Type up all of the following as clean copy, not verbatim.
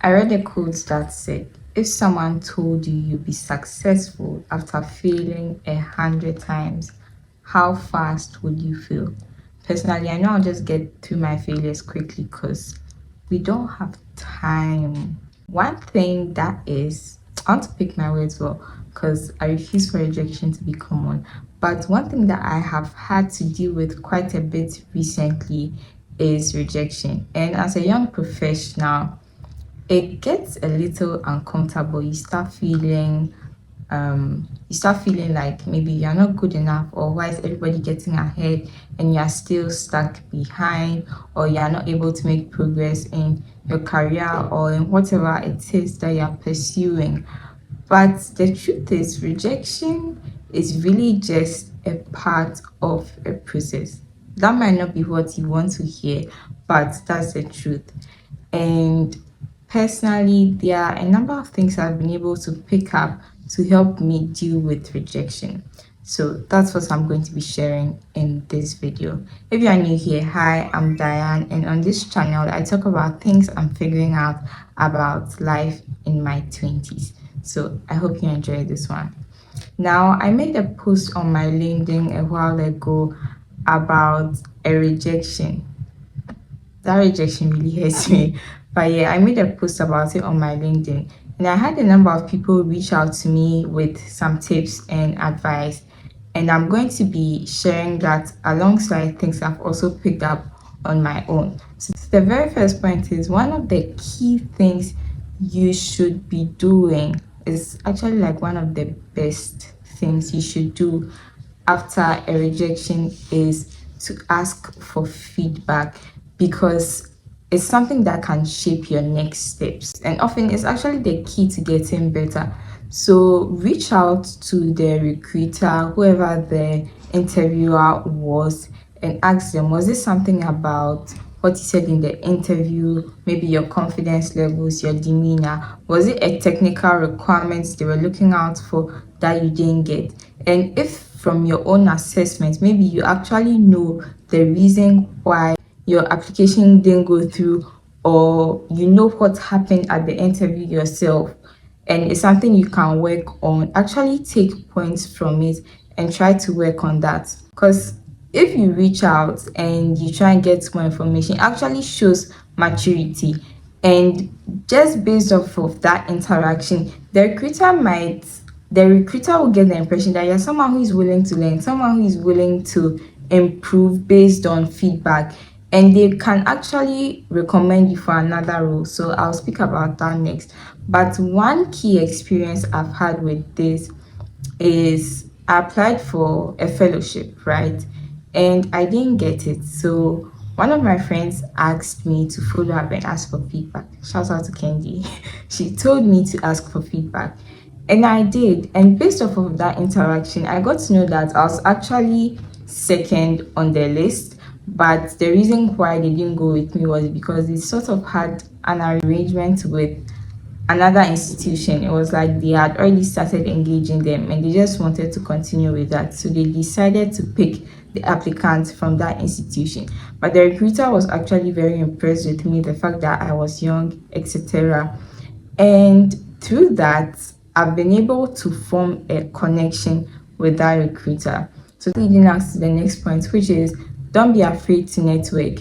I read a quote that said, if someone told you you'll be successful after failing 100 times, how fast would you feel? Personally, I know I'll just get through my failures quickly because we don't have time. One thing that is, I want to pick my words well because I refuse for rejection to be common. But one thing that I have had to deal with quite a bit recently is rejection. And as a young professional, it gets a little uncomfortable. You start feeling like maybe you're not good enough, or why is everybody getting ahead and you're still stuck behind, or you're not able to make progress in your career or in whatever it is that you're pursuing. But the truth is, rejection is really just a part of a process. That might not be what you want to hear, but that's the truth. And personally, there are a number of things I've been able to pick up to help me deal with rejection. So that's what I'm going to be sharing in this video. If you are new here, hi, I'm Diane, and on this channel, I talk about things I'm figuring out about life in my 20s. So I hope you enjoy this one. Now, I made a post on my LinkedIn a while ago about a rejection. That rejection really hurts me. But yeah, I made a post about it on my LinkedIn, and I had a number of people reach out to me with some tips and advice. And I'm going to be sharing that alongside things I've also picked up on my own. So the very first point is, one of the key things you should be doing is actually like one of the best things you should do after a rejection is to ask for feedback, because it's something that can shape your next steps, and often it's actually the key to getting better. So reach out to the recruiter, whoever the interviewer was, and ask them, was this something about what you said in the interview, maybe your confidence levels, your demeanor? Was it a technical requirement they were looking out for that you didn't get? And if from your own assessment, maybe you actually know the reason why your application didn't go through, or you know what happened at the interview yourself, and it's something you can work on, actually take points from it and try to work on that. Because if you reach out and you try and get more information, it actually shows maturity. And just based off of that interaction, the recruiter will get the impression that you're someone who is willing to learn, someone who is willing to improve based on feedback, and they can actually recommend you for another role. So I'll speak about that next. But one key experience I've had with this is I applied for a fellowship, right? And I didn't get it. So one of my friends asked me to follow up and ask for feedback. Shout out to Kendi. She told me to ask for feedback. And I did. And based off of that interaction, I got to know that I was actually second on the list. But the reason why they didn't go with me was because they sort of had an arrangement with another institution. It was like they had already started engaging them and they just wanted to continue with that. So they decided to pick the applicants from that institution. But the recruiter was actually very impressed with me, the fact that I was young, etc. And through that, I've been able to form a connection with that recruiter. So leading us to the next point, which is, don't be afraid to network.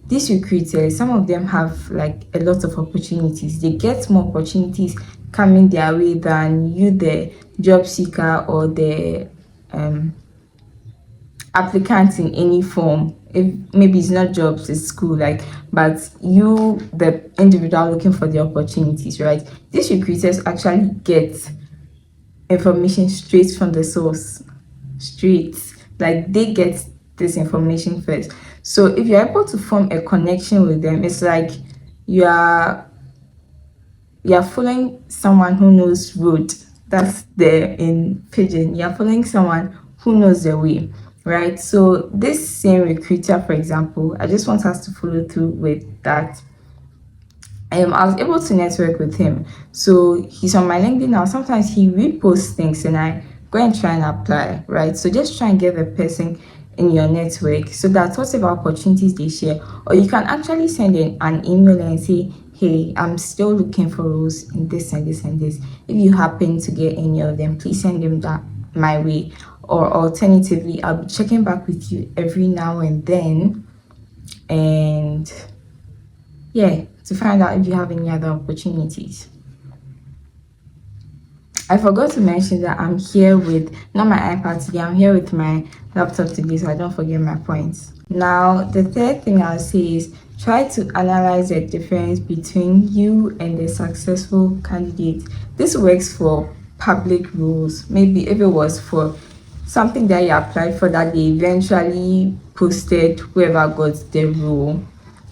These recruiters, some of them have like a lot of opportunities. They get more opportunities coming their way than you, the job seeker or the applicant in any form. If maybe it's not jobs, it's school, like, but you, the individual looking for the opportunities, right? These recruiters actually get information straight from the source, straight, like they get this information first. So if you're able to form a connection with them, it's like you're following someone who knows road. That's the in pidgin. You're following someone who knows the way, right? So this same recruiter, for example, I just want us to follow through with that. I was able to network with him. So he's on my LinkedIn now. Sometimes he reposts things and I go and try and apply, right? So just try and get the person in your network, so that whatever opportunities they share, or you can actually send in an email and say, hey, I'm still looking for roles in this and this and this. If you happen to get any of them, please send them that my way. Or alternatively, I'll be checking back with you every now and then, and yeah, to find out if you have any other opportunities. I forgot to mention that I'm here with not my iPad today, I'm here with my laptop today, so I don't forget my points. Now, the third thing I'll say is try to analyze the difference between you and the successful candidate. This works for public roles. Maybe if it was for something that you applied for that they eventually posted whoever got the role.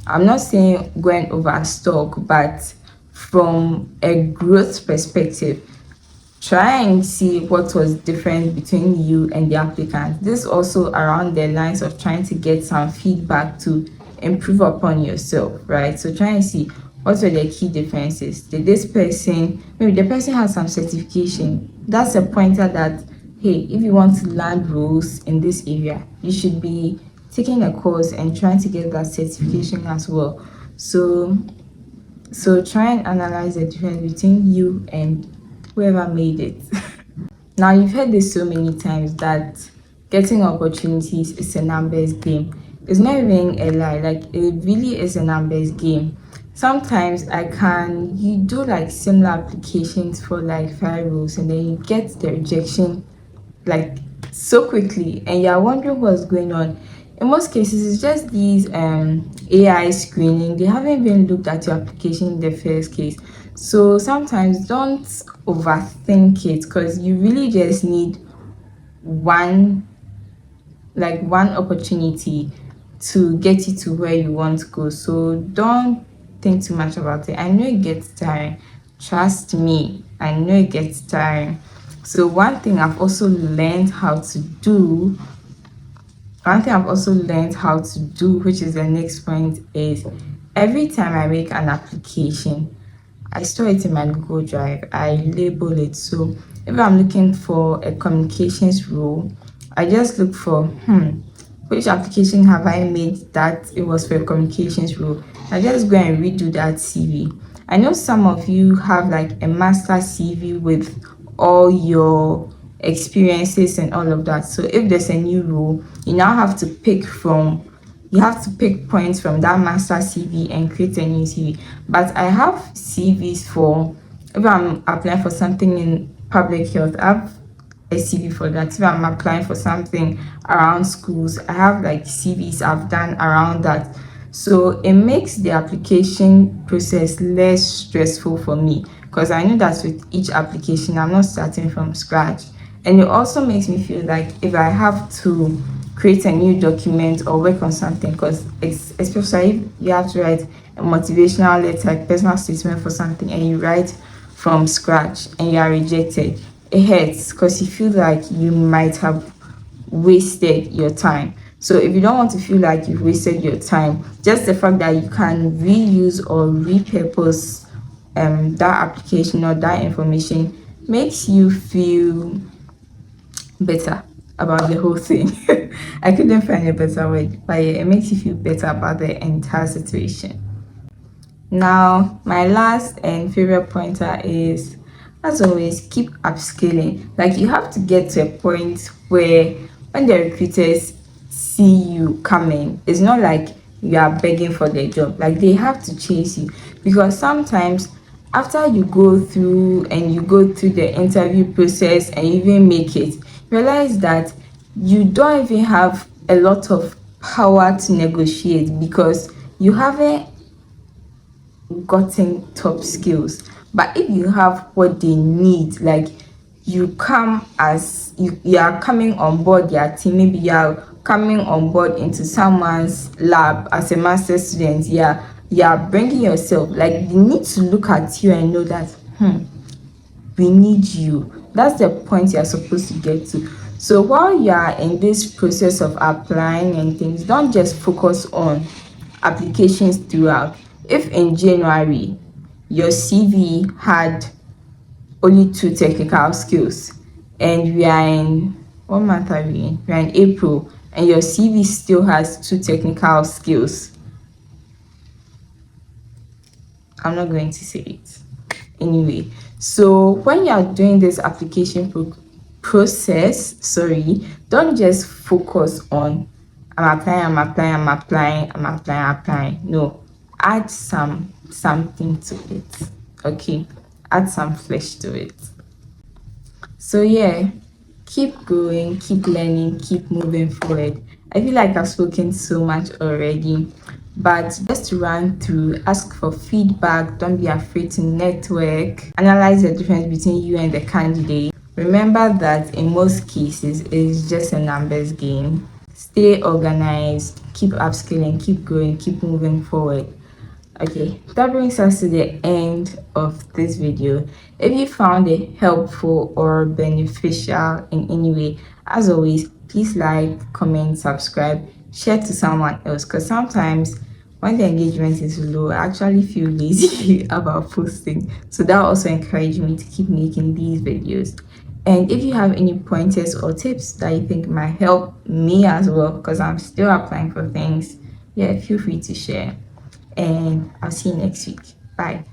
I'm not saying go and overstock, but from a growth perspective, try and see what was different between you and the applicant. This also around the lines of trying to get some feedback to improve upon yourself, right? So try and see what were the key differences. Did this person, maybe the person has some certification. That's a pointer that, hey, if you want to land roles in this area, you should be taking a course and trying to get that certification as well. So try and analyze the difference between you and whoever made it. Now, you've heard this so many times that getting opportunities is a numbers game. It's not even a lie, like it really is a numbers game. Sometimes you do like similar applications for like 5 roles and then you get the rejection like so quickly and you're wondering what's going on. In most cases, it's just these AI screening. They haven't even looked at your application in the first case. So sometimes don't overthink it, because you really just need one opportunity to get you to where you want to go. So don't think too much about it. I know it gets tiring. Trust me, I know it gets tiring. So one thing I've also learned how to do, which is the next point, is every time I make an application, I store it in my Google Drive. I label it. So if I'm looking for a communications role, I just look for which application have I made that it was for a communications role. I just go and redo that CV. I know some of you have like a master CV with all your experiences and all of that. So if there's a new role, you now have to pick points from that master CV and create a new CV. But I have CVs for if I'm applying for something in public health, I have a CV for that. If I'm applying for something around schools, I have like CVs I've done around that. So it makes the application process less stressful for me, because I know that with each application, I'm not starting from scratch. And it also makes me feel like if I have to create a new document or work on something, because especially if you have to write a motivational letter, like personal statement for something, and you write from scratch and you are rejected, it hurts because you feel like you might have wasted your time. So if you don't want to feel like you've wasted your time, just the fact that you can reuse or repurpose that application or that information makes you feel better about the whole thing. I couldn't find a better word, but yeah, it makes you feel better about the entire situation. Now, my last and favorite pointer is, as always, keep upskilling. Like, you have to get to a point where when the recruiters see you coming, it's not like you are begging for their job. Like, they have to chase you, because sometimes after you go through the interview process and you even make it, realize that you don't even have a lot of power to negotiate because you haven't gotten top skills. But if you have what they need, like you are coming on board their team, maybe you are coming on board into someone's lab as a master student, you are bringing yourself, like they need to look at you and know that we need you. That's the point you are supposed to get to. So while you are in this process of applying and things, don't just focus on applications throughout. If in January your CV had only 2 technical skills and we are in, what month are we in? We are in April and your CV still has two technical skills, I'm not going to say it anyway. So when you are doing this application process, sorry, don't just focus on I'm applying. No, add something to it. Okay, add some flesh to it. So yeah, keep going, keep learning, keep moving forward. I feel like I've spoken so much already, but just to run through, ask for feedback, don't be afraid to network, analyze the difference between you and the candidate. Remember that in most cases, it's just a numbers game. Stay organized, keep upskilling, keep growing, keep moving forward. Okay, that brings us to the end of this video. If you found it helpful or beneficial in any way, as always, please like, comment, subscribe, share to someone else, because sometimes when the engagement is low, I actually feel lazy about posting. So that also encouraged me to keep making these videos. And if you have any pointers or tips that you think might help me as well, because I'm still applying for things, yeah, feel free to share. And I'll see you next week. Bye.